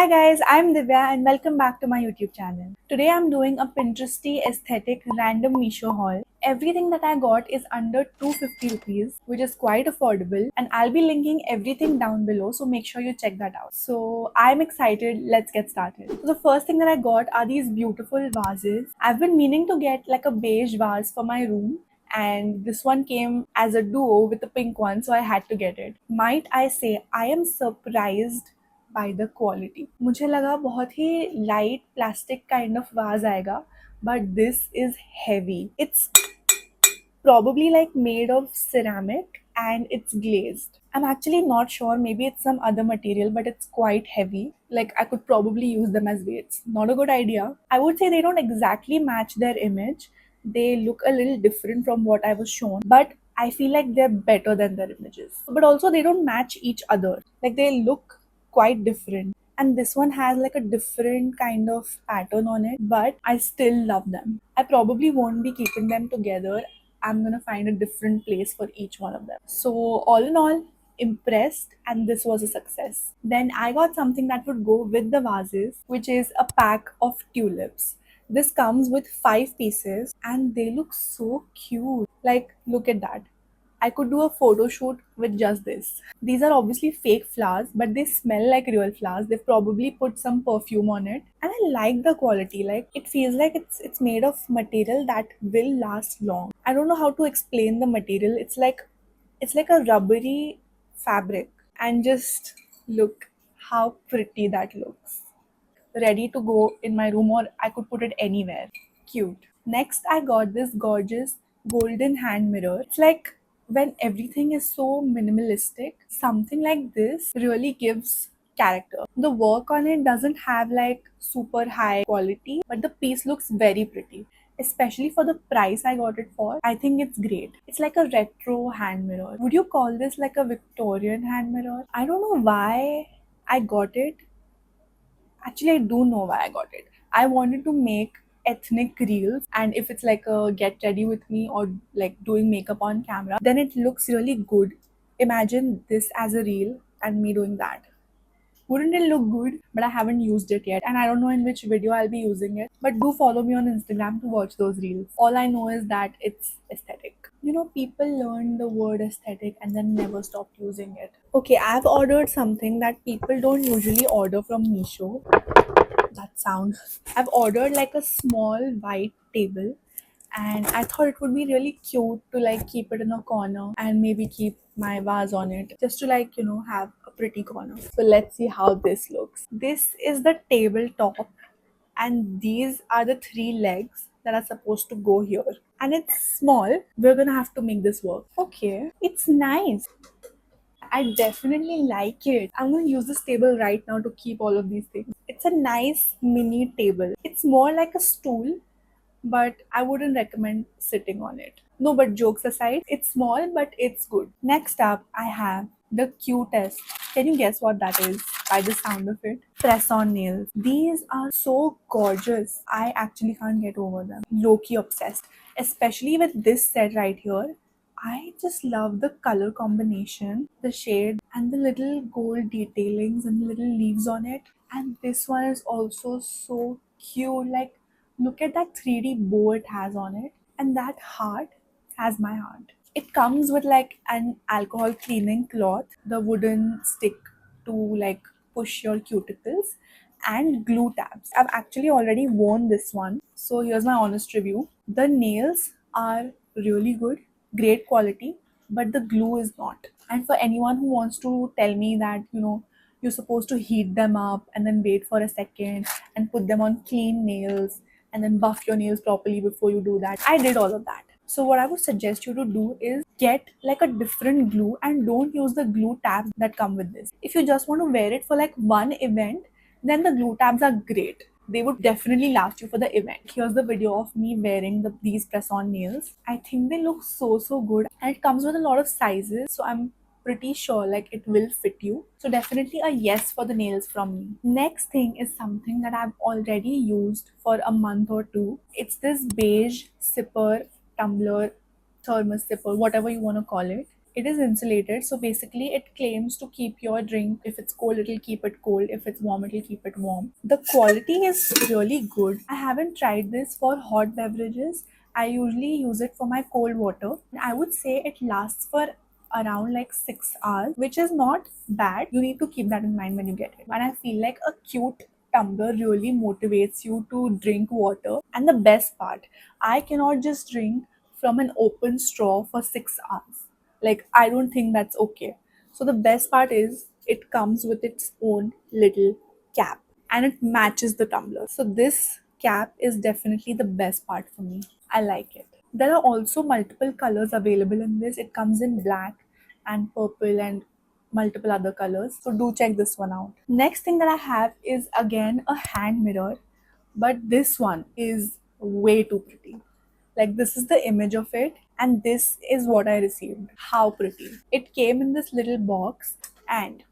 Hi guys, I'm Divya and welcome back to my YouTube channel. Today I'm doing a Pinteresty aesthetic random Meesho haul. Everything that I got is under 250 rupees, which is quite affordable, and I'll be linking everything down below, so make sure you check that out. So I'm excited, let's get started. So the first thing that I got are these beautiful vases. I've been meaning to get like a beige vase for my room, and this one came as a duo with the pink one, so I had to get it. Might I say, I am surprised by the quality. मुझे लगा बहुत ही light plastic kind of vase आएगा, but this is heavy. It's probably like made of ceramic and it's glazed. I'm actually not sure, maybe it's some other material, but it's quite heavy. Like I could probably use them as weights. Not a good idea. I would say they don't exactly match their image. They look a little different from what I was shown, but I feel like they're better than their images. But also they don't match each other. Like they look quite different. And this one has like a different kind of pattern on it, but I still love them. I probably won't be keeping them together. I'm gonna find a different place for each one of them. So, all in all, impressed, and this was a success. Then I got something that would go with the vases, which is a pack of tulips. This comes with 5 pieces, and they look so cute. Like, look at that. I could do a photo shoot with just this. These are obviously fake flowers, but they smell like real flowers. They've probably put some perfume on it. And I like the quality. Like it feels like it's made of material that will last long. I don't know how to explain the material. It's like a rubbery fabric. And just look how pretty that looks. Ready to go in my room, or I could put it anywhere. Cute. Next, I got this gorgeous golden hand mirror. It's like when everything is so minimalistic, something like this really gives character. The work on it doesn't have like super high quality, but the piece looks very pretty. Especially for the price I got it for, I think it's great. It's like a retro hand mirror. Would you call this like a Victorian hand mirror? I don't know why I got it. Actually, I do know why I got it. I wanted to make ethnic reels, and if it's like a get ready with me or like doing makeup on camera, then it looks really good. Imagine this as a reel and me doing that. Wouldn't it look good? But I haven't used it yet, and I don't know in which video I'll be using it. But do follow me on Instagram to watch those reels. All I know is that it's aesthetic. People learn the word aesthetic and then never stop using it. Okay, I've ordered something that people don't usually order from Meesho. That sound. I've ordered like a small white table, and I thought it would be really cute to like keep it in a corner and maybe keep my vase on it just to like have a pretty corner. So let's see how this looks. This is the tabletop, and these are the 3 legs that are supposed to go here. And it's small. We're gonna have to make this work. Okay, it's nice. I definitely like it. I'm going to use this table right now to keep all of these things. It's a nice mini table. It's more like a stool, but I wouldn't recommend sitting on it. No, but jokes aside, it's small, but it's good. Next up, I have the cutest. Can you guess what that is by the sound of it? Press on nails. These are so gorgeous. I actually can't get over them. Low-key obsessed. Especially with this set right here. I just love the color combination, the shade, and the little gold detailings and the little leaves on it. And this one is also so cute. Like, look at that 3D bow it has on it, and that heart has my heart. It comes with like an alcohol cleaning cloth, the wooden stick to like push your cuticles, and glue tabs. I've actually already worn this one, so here's my honest review. The nails are really good, great quality, but the glue is not. And for anyone who wants to tell me that you're supposed to heat them up and then wait for a second and put them on clean nails and then buff your nails properly before you do that, I did all of that. So what I would suggest you to do is get like a different glue and don't use the glue tabs that come with this. If you just want to wear it for like one event, then the glue tabs are great. They would definitely last you for the event. Here's the video of me wearing these press-on nails. I think they look so good, and it comes with a lot of sizes, so I'm pretty sure like it will fit you. So definitely a yes for the nails from me. Next thing is something that I've already used for a month or two. It's this beige sipper, tumbler, thermos sipper, whatever you want to call it. It is insulated, so basically it claims to keep your drink. If it's cold, it'll keep it cold. If it's warm, it'll keep it warm. The quality is really good. I haven't tried this for hot beverages. I usually use it for my cold water. I would say it lasts for around like 6 hours, which is not bad. You need to keep that in mind when you get it. And I feel like a cute tumbler really motivates you to drink water. And the best part, I cannot just drink from an open straw for 6 hours. Like, I don't think that's okay. So the best part is it comes with its own little cap and it matches the tumbler. So this cap is definitely the best part for me. I like it. There are also multiple colors available in this. It comes in black and purple and multiple other colors. So do check this one out. Next thing that I have is again a hand mirror, but this one is way too pretty. Like, this is the image of it, and this is what I received. How pretty. It came in this little box, and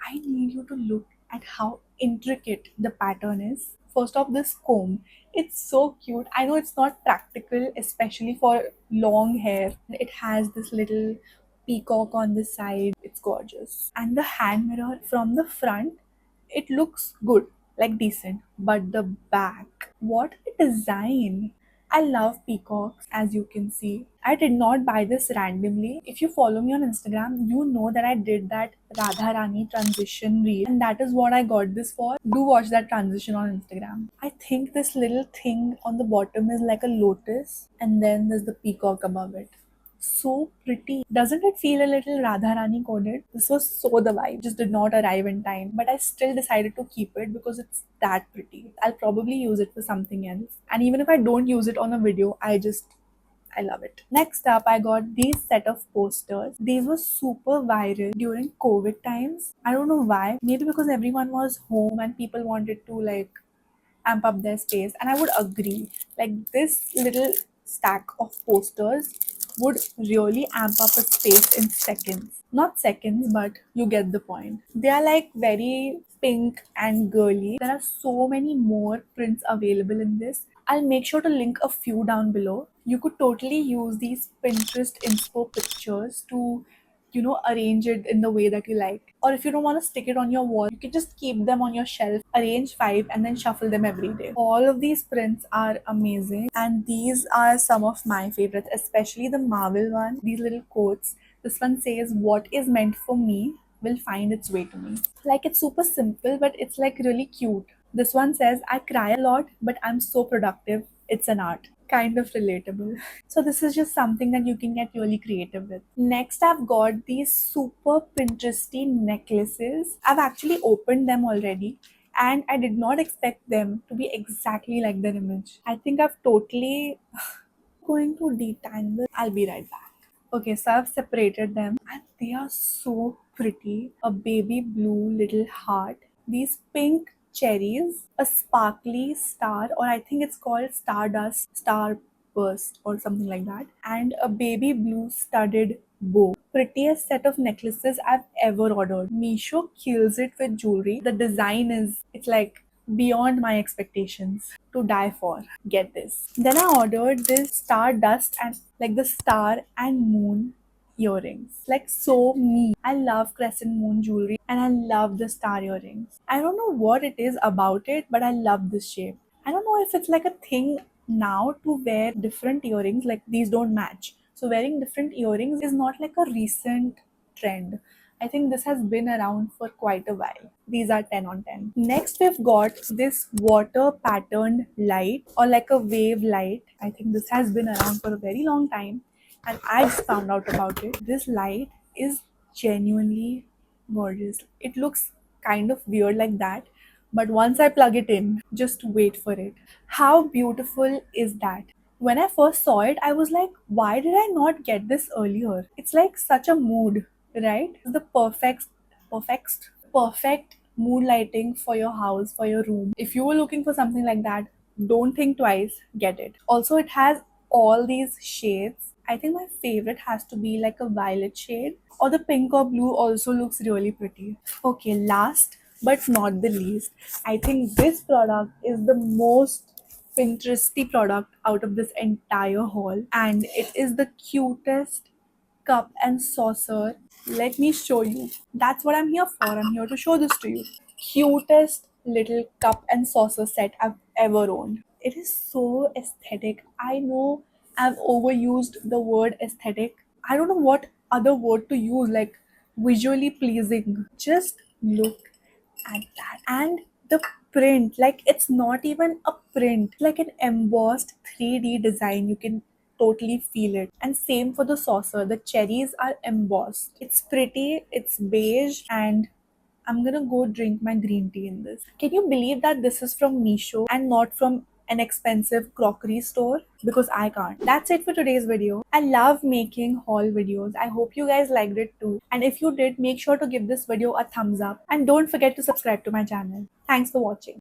I need you to look at how intricate the pattern is. First off, this comb. It's so cute. I know it's not practical, especially for long hair. It has this little peacock on the side. It's gorgeous. And the hand mirror from the front, it looks good, like decent. But the back, what a design! I love peacocks, as you can see. I did not buy this randomly. If you follow me on Instagram, you know that I did that Radha Rani transition reel, and that is what I got this for. Do watch that transition on Instagram. I think this little thing on the bottom is like a lotus, and then there's the peacock above it. So pretty. Doesn't it feel a little Radharani coded? This was so the vibe. Just did not arrive in time, but I still decided to keep it because it's that pretty. I'll probably use it for something else. And even if I don't use it on a video, I love it. Next up, I got these set of posters. These were super viral during COVID times. I don't know why. Maybe because everyone was home and people wanted to like amp up their space, and I would agree, like this little stack of posters would really amp up a space in seconds. Not seconds, but you get the point. They are like very pink and girly. There are so many more prints available in this. I'll make sure to link a few down below. You could totally use these Pinterest inspo pictures to arrange it in the way that you like. Or if you don't want to stick it on your wall, you can just keep them on your shelf, arrange five, and then shuffle them every day. All of these prints are amazing, and these are some of my favorites, especially the Marvel one. These little quotes. This one says, "What is meant for me will find its way to me." Like, it's super simple, but it's like really cute. This one says, "I cry a lot, but I'm so productive. It's an art." Kind of relatable. So this is just something that you can get really creative with. Next, I've got these super Pinteresty necklaces. I've actually opened them already, and I did not expect them to be exactly like their image. I think I've totally going to detangle. I'll be right back. Okay, so I've separated them and they are so pretty. A baby blue little heart, these pink cherries, a sparkly star, or I think it's called stardust, starburst, or something like that, and a baby blue studded bow. Prettiest set of necklaces I've ever ordered. Misho kills it with jewelry. The design it's like beyond my expectations. To die for. Get this. Then I ordered this stardust and like the star and moon earrings. Like, so me. I love crescent moon jewelry and I love the star earrings. I don't know what it is about it, but I love this shape. I don't know if it's like a thing now to wear different earrings, like these don't match. So wearing different earrings is not like a recent trend. I think this has been around for quite a while. These are 10 on 10. Next, we've got this water patterned light or like a wave light. I think this has been around for a very long time and I just found out about it. This light is genuinely gorgeous. It looks kind of weird like that, but once I plug it in, just wait for it. How beautiful is that? When I first saw it, I was like, why did I not get this earlier? It's like such a mood, right? It's the perfect mood lighting for your house, for your room. If you were looking for something like that, don't think twice, get it. Also, it has all these shades. I think my favorite has to be like a violet shade, or the pink or blue also looks really pretty. Okay, last but not the least, I think this product is the most Pinteresty product out of this entire haul, and it is the cutest cup and saucer. Let me show you. That's what I'm here for. I'm here to show this to you. Cutest little cup and saucer set I've ever owned. It is so aesthetic. I know I've overused the word aesthetic. I don't know what other word to use, like visually pleasing. Just look at that. And the print, like it's not even a print, like an embossed 3D design. You can totally feel it. And same for the saucer. The cherries are embossed. It's pretty, it's beige, and I'm gonna go drink my green tea in this. Can you believe that this is from Meesho and not from an expensive crockery store? Because I can't. That's it for today's video. I love making haul videos. I hope you guys liked it too. And if you did, make sure to give this video a thumbs up and don't forget to subscribe to my channel. Thanks for watching.